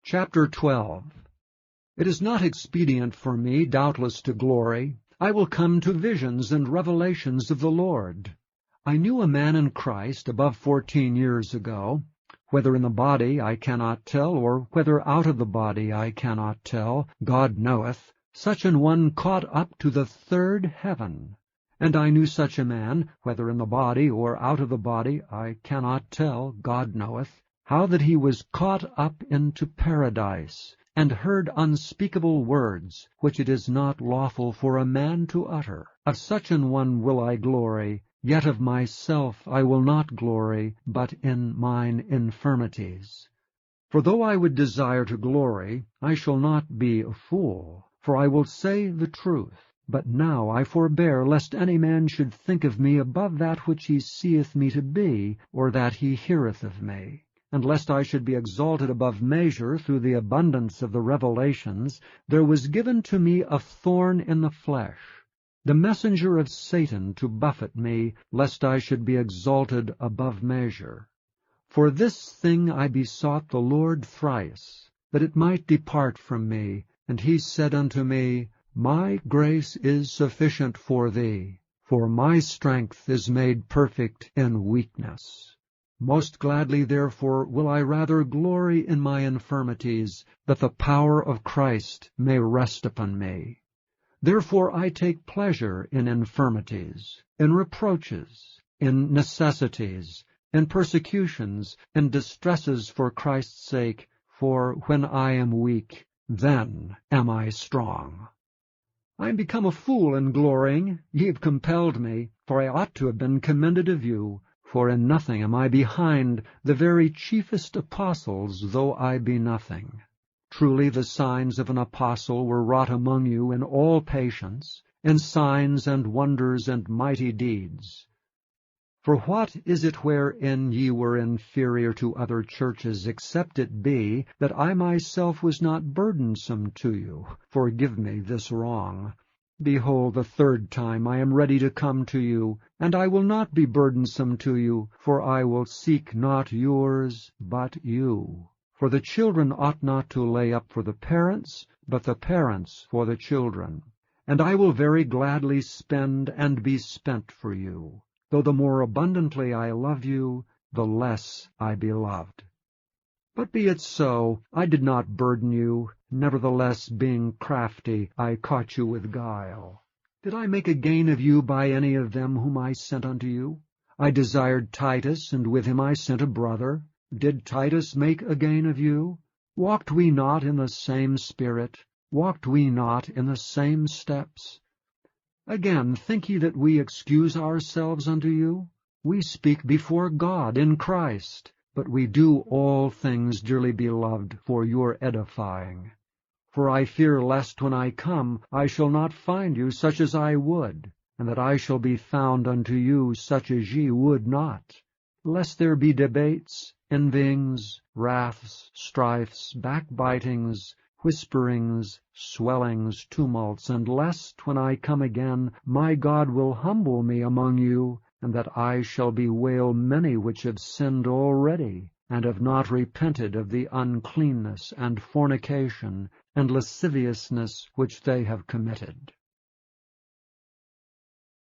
Chapter 12. It is not expedient for me, doubtless, to glory. I will come to visions and revelations of the Lord. I knew a man in Christ above 14 years ago. Whether in the body I cannot tell, or whether out of the body I cannot tell, God knoweth. Such an one caught up to the third heaven. And I knew such a man, whether in the body or out of the body I cannot tell, God knoweth, how that he was caught up into paradise, and heard unspeakable words, which it is not lawful for a man to utter. Of such an one will I glory, yet of myself I will not glory, but in mine infirmities. For though I would desire to glory, I shall not be a fool, for I will say the truth. But now I forbear, lest any man should think of me above that which he seeth me to be, or that he heareth of me. And lest I should be exalted above measure through the abundance of the revelations, there was given to me a thorn in the flesh, the messenger of Satan to buffet me, lest I should be exalted above measure. For this thing I besought the Lord thrice, that it might depart from me. And he said unto me, My grace is sufficient for thee, for my strength is made perfect in weakness. Most gladly therefore will I rather glory in my infirmities, that the power of Christ may rest upon me. Therefore I take pleasure in infirmities, in reproaches, in necessities, in persecutions, in distresses for Christ's sake, for when I am weak, then am I strong. I am become a fool in glorying. Ye have compelled me, for I ought to have been commended of you. For in nothing am I behind the very chiefest apostles, though I be nothing. Truly the signs of an apostle were wrought among you in all patience, in signs and wonders and mighty deeds. For what is it wherein ye were inferior to other churches, except it be that I myself was not burdensome to you? Forgive me this wrong. Behold, the third time I am ready to come to you, and I will not be burdensome to you, for I will seek not yours, but you. For the children ought not to lay up for the parents, but the parents for the children. And I will very gladly spend and be spent for you. Though the more abundantly I love you, the less I be loved. But be it so, I did not burden you. Nevertheless, being crafty, I caught you with guile. Did I make a gain of you by any of them whom I sent unto you? I desired Titus, and with him I sent a brother. Did Titus make a gain of you? Walked we not in the same spirit? Walked we not in the same steps? Again, think ye that we excuse ourselves unto you? We speak before God in Christ, but we do all things, dearly beloved, for your edifying. For I fear lest when I come I shall not find you such as I would, and that I shall be found unto you such as ye would not, lest there be debates, envyings, wraths, strifes, backbitings, whisperings, swellings, tumults, and lest, when I come again, my God will humble me among you, and that I shall bewail many which have sinned already, and have not repented of the uncleanness and fornication and lasciviousness which they have committed.